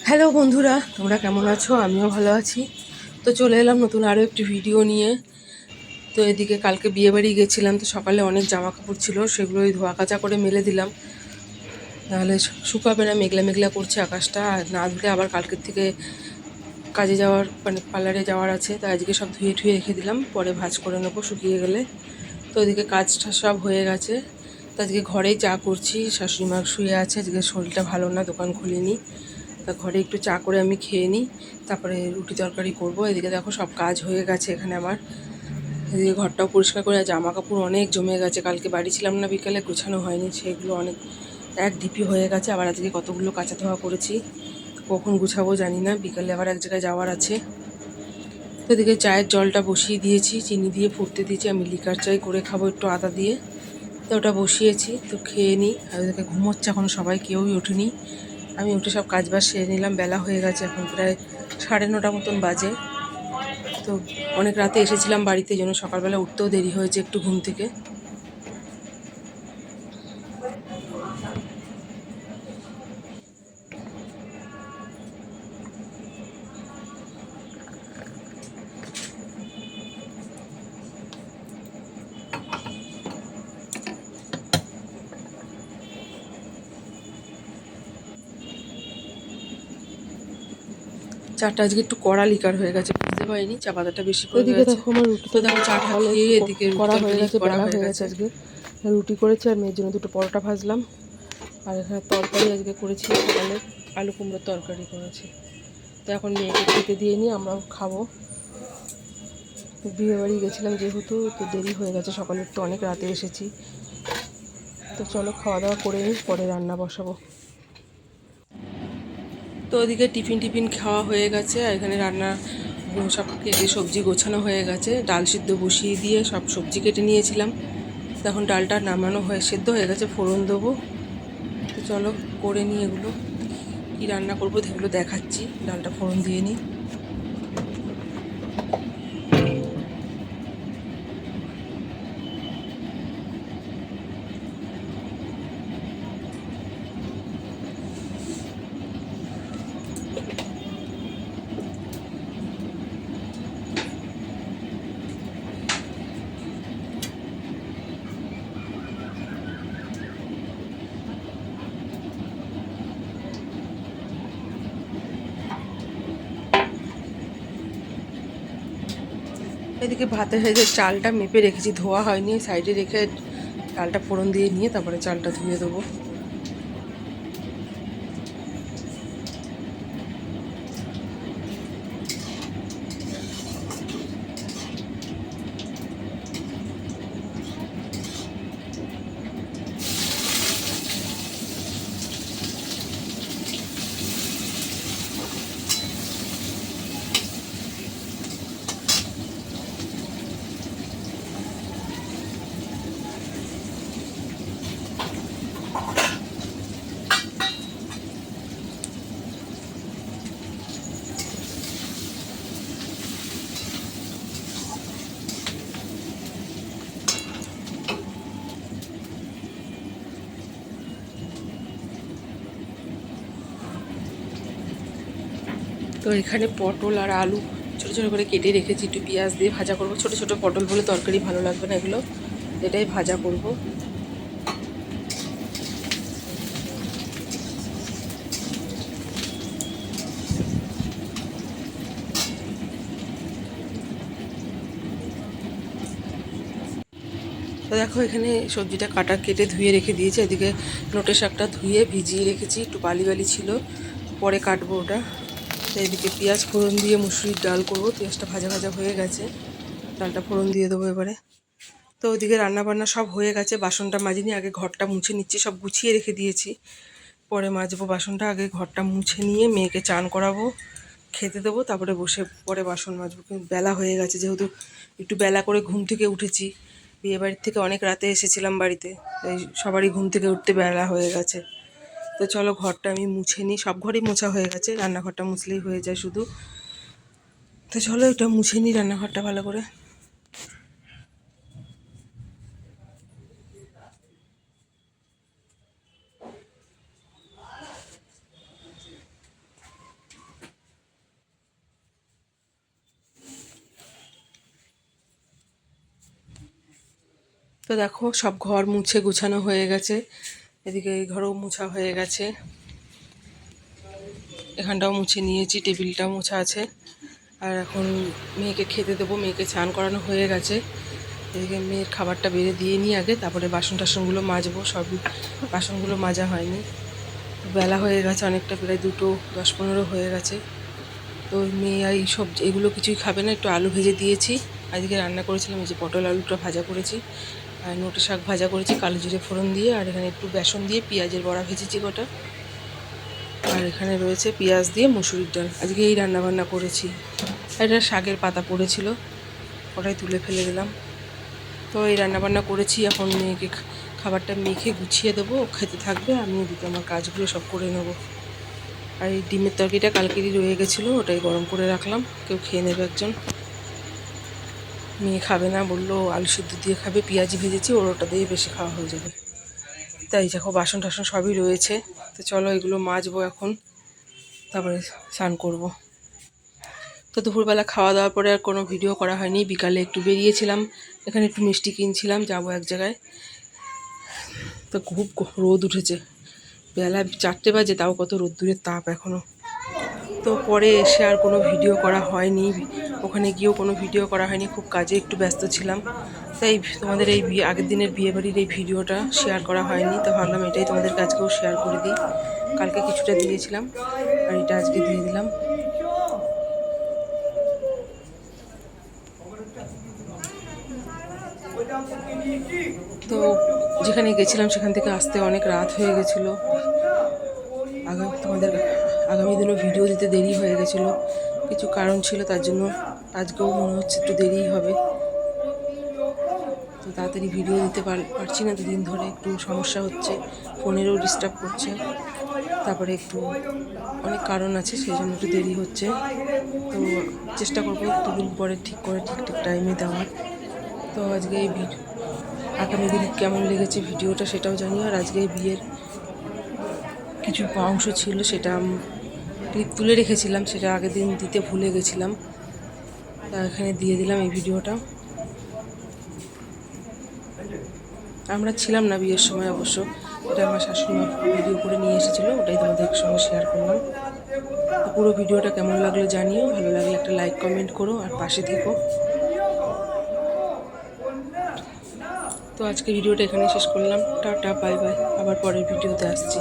Hello বন্ধুরা, তোমরা কেমন আছো? আমিও ভালো আছি। তো চলে এলাম নতুন আরও একটি ভিডিও নিয়ে। তো এদিকে কালকে বিয়েবাড়ি গেছিলাম, তো সকালে অনেক জামা কাপড় ছিল, সেগুলো ওই ধোয়া কাচা করে মেলে দিলাম, নাহলে শুকাবে না। মেঘলা মেঘলা করছে আকাশটা, আর না ধুলে আবার কালকের থেকে কাজে যাওয়ার মানে পার্লারে যাওয়ার আছে। তো আজকে সব ধুয়ে ঠুয়ে রেখে দিলাম, পরে ভাঁজ করে নেবো শুকিয়ে গেলে। তো ওদিকে কাজটা সব হয়ে গেছে। তো আজকে ঘরেই চা করছি, শাশুড়ি মা শুয়ে আছে, আজকে শরীরটা ভালো না, দোকান খুলিনি। তা ঘরে একটু চা করে আমি খেয়ে নিই, তারপরে রুটি তরকারি করব। এদিকে দেখো সব কাজ হয়ে গেছে এখানে আমার। এদিকে ঘরটাও পরিষ্কার করে, জামা কাপড় অনেক জমে গেছে, কালকে বাড়ি ছিলাম না, বিকালে গোছানো হয়নি, সেগুলো অনেক এক ঢিপি হয়ে গেছে। আবার আজকে কতগুলো কাঁচা ধোয়া করেছি, কখন গুছাবো জানি না, বিকালে আবার এক জায়গায় যাওয়ার আছে। তো এদিকে চায়ের জলটা বসিয়ে দিয়েছি, চিনি দিয়ে ফুটতে দিয়েছি, আমি লিকার চাই করে খাবো একটু আদা দিয়ে। তো ওটা বসিয়েছি, তো খেয়ে নিই। আর ওদেরকে ঘুমোচ্ছে এখন সবাই, কেউই ওঠেনি। আমি উঠে সব কাজবাজ সেরে নিলাম, বেলা হয়ে গেছে, এখন প্রায় 9:30 মতন বাজে। তো অনেক রাতে এসেছিলাম বাড়িতে, যেন সকালবেলা উঠতেও দেরি হয়েছে একটু ঘুম থেকে। চাটা আজকে একটু কড়া লিকার হয়ে গেছে, বুঝতে পারিনি, চা পাতাটা বেশি পড়ে এদিকে গেছে। দেখো আমার রুটি তো দেখো চাটা সকালে খেয়ে একটু এদিকে রুটি করা হয়ে তরকারি গেছে, করা বেলা হয়ে হয়ে গেছে। গেছে। আজকে রুটি করেছি আর মেয়ের জন্য দুটো পরোটা ভাজলাম। আর এখানে তরকারি আজকে করেছি, সকালে আলু কুমড়োর তরকারি করেছি। তো এখন মেয়েকে খেতে দিয়ে নিয়ে আমরাও খাবো। বিয়েবাড়ি গেছিলাম যেহেতু, তো দেরি হয়ে গেছে, সকালে একটু অনেক রাতে এসেছি। তো চলো খাওয়া দাওয়া করে নিই, পরে রান্না বসাবো। তো ওদিকে টিফিন টিফিন খাওয়া হয়ে গেছে, আর এখানে রান্না সব কেটে সবজি গোছানো হয়ে গেছে। ডাল সিদ্ধ বসিয়ে দিয়ে সব সবজি কেটে নিয়েছিলাম। তখন ডালটা নামানো হয়ে সেদ্ধ হয়ে গেছে, ফোড়ন দেবো। তো চলো করে নিই এগুলো, কী রান্না করবো সেগুলো দেখাচ্ছি। ডালটা ফোড়ন দিয়ে নিই। এদিকে ভাতের সাইজে চালটা মেপে রেখেছি, ধোয়া হয়নি, সাইডে রেখে ডালটা ফোড়ন দিয়ে নিয়ে তারপরে চালটা ধুয়ে দেবো। তো এখানে পটল আর আলু ছোটো ছোটো করে কেটে রেখেছি, একটু পেঁয়াজ দিয়ে ভাজা করব। ছোটো ছোটো পটল বলে তরকারি ভালো লাগবে না এগুলো, এটাই ভাজা করব। তো দেখো এখানে সবজিটা কাটা কেটে ধুয়ে রেখে দিয়েছি। এদিকে নোটে শাকটা ধুয়ে ভিজিয়ে রেখেছি, একটু বালি বালি ছিল, পরে কাটবো ওটা। তো এদিকে পেঁয়াজ ফোড়ন দিয়ে মুসুরির ডাল করবো, পেঁয়াজটা ভাজা ভাজা হয়ে গেছে, ডালটা ফোড়ন দিয়ে দেবো এবারে। তো ওদিকে রান্নাবান্না সব হয়ে গেছে, বাসনটা মাজিনি, আগে ঘরটা মুছে নিচ্ছি, সব গুছিয়ে রেখে দিয়েছি, পরে মাজবো বাসনটা। আগে ঘরটা মুছে নিয়ে মেয়েকে চান করাবো, খেতে দেবো, তারপরে বসে পরে বাসন মাজবো। কিন্তু বেলা হয়ে গেছে, যেহেতু একটু বেলা করে ঘুম থেকে উঠেছি, বিয়েবাড়ির থেকে অনেক রাতে এসেছিলাম বাড়িতে, তাই সবারই ঘুম থেকে উঠতে বেলা হয়ে গেছে। তো চলো ঘরটা আমি মুছে নিই, সব ঘরই মোছা হয়ে গেছে, রান্নাঘরটা মুছলেই হয়ে যায় শুধু। তো চলো এটা মুছে নিই রান্নাঘরটা ভালো করে। তো দেখো সব ঘর মুছে গুছানো হয়ে গেছে, এদিকে এই ঘরও মুছা হয়ে গেছে, এখানটাও মুছে নিয়েছি, টেবিলটাও মুছা আছে। আর এখন মেয়েকে খেতে দেবো, মেয়েকে স্নান করানো হয়ে গেছে। এদিকে মেয়ের খাবারটা বেড়ে দিয়ে নিই আগে, তারপরে বাসন টাসনগুলো মাজবো। সবই বাসনগুলো মাজা হয়নি, বেলা হয়ে গেছে অনেকটা, প্রায় 2:10-15 হয়ে গেছে। তো মেয়ে এই সব এগুলো কিছুই খাবে না, একটু আলু ভেজে দিয়েছি। আজকে রান্না করেছিলাম এই যে পটল আলুটা ভাজা করেছি, আর নোটে শাক ভাজা করেছি কালো জিরে ফোড়ন দিয়ে, আর এখানে একটু বেসন দিয়ে পেঁয়াজের বড়া ভেজেছি গোটা, আর এখানে রয়েছে পেঁয়াজ দিয়ে মুসুরির ডাল। আজকে এই রান্নাবান্না করেছি। আর এটা শাকের পাতা পড়েছিল, ওটাই তুলে ফেলে দিলাম। তো এই রান্নাবান্না করেছি, এখন মেয়েকে খাবারটা মেখে গুছিয়ে দেবো, খেতে থাকবে, আমি এদিকে আমার কাজগুলো সব করে নেবো। আর এই ডিমের তরকারিটা কালকেরই রয়ে গেছিলো, ওটাই গরম করে রাখলাম, কেউ খেয়ে নেবে একজন। মেয়ে খাবে না, বললো আলু সিদ্ধ দিয়ে খাবে, পেঁয়াজি ভেজেছি, ওর ওটা দিয়ে বেশি খাওয়া হয়ে যাবে। তাই দেখো বাসন টাসন সবই রয়েছে। তো চলো এগুলো মাজবো এখন, তারপরে স্নান করব। তো দুপুরবেলা খাওয়া দাওয়ার পরে আর কোনো ভিডিও করা হয়নি। বিকালে একটু বেরিয়েছিলাম, এখানে একটু মিষ্টি কিনছিলাম, যাবো এক জায়গায়। তো খুব রোদ উঠেছে, বেলা 4টে বাজে, তাও কত রোদ্দুরের তাপ এখনও। তো পরে এসে আর কোনো ভিডিও করা হয়নি, ওখানে গিয়েও কোনো ভিডিও করা হয়নি, খুব কাজে একটু ব্যস্ত ছিলাম। তাই তোমাদের এই আগের দিনের বিয়েবাড়ির এই ভিডিওটা শেয়ার করা হয়নি। তো ভাবলাম এটাই তোমাদের কাছকেও শেয়ার করে দিই। কালকে কিছুটা দিয়েছিলাম, আর এটা আজকে দিয়ে দিলাম। তো যেখানে গেছিলাম সেখান থেকে আসতে অনেক রাত হয়ে গেছিলো, তোমাদের আগামী দিনও ভিডিও দিতে দেরি হয়ে গেছিলো, কিছু কারণ ছিল, তার জন্য আজকেও মনে হচ্ছে একটু দেরিই হবে। তো তাড়াতাড়ি ভিডিও দিতে পারছি না, দুদিন ধরে একটু সমস্যা হচ্ছে, ফোনেরও ডিস্টার্ব করছে, তারপরে একটু অনেক কারণ আছে, সেই জন্য একটু দেরি হচ্ছে। তো চেষ্টা করবো দুদিন পরে ঠিক করে ঠিকঠাক টাইমে দেওয়ার। তো আজকে এই আগামী দিন কেমন লেগেছে ভিডিওটা সেটাও জানিও। আর আজকে বিয়ের কিছু অংশ ছিল, সেটা ক্লিপ তুলে রেখেছিলাম, সেটা আগের দিন দিতে ভুলে গেছিলাম, তা এখানে দিয়ে দিলাম এই ভিডিওটা। আমরা ছিলাম না বিয়ের সময় অবশ্য, এটা আমার শাশুড়ি ভিডিও করে নিয়ে এসেছিলো, ওটাই তোমাদের সঙ্গে শেয়ার করলাম। তো পুরো ভিডিওটা কেমন লাগলো জানিও, ভালো লাগলে একটা লাইক কমেন্ট করো, আর পাশে থেকো। তো আজকে ভিডিওটা এখানে শেষ করলাম, টাটা বাই বাই, আবার পরের ভিডিওতে আসছি।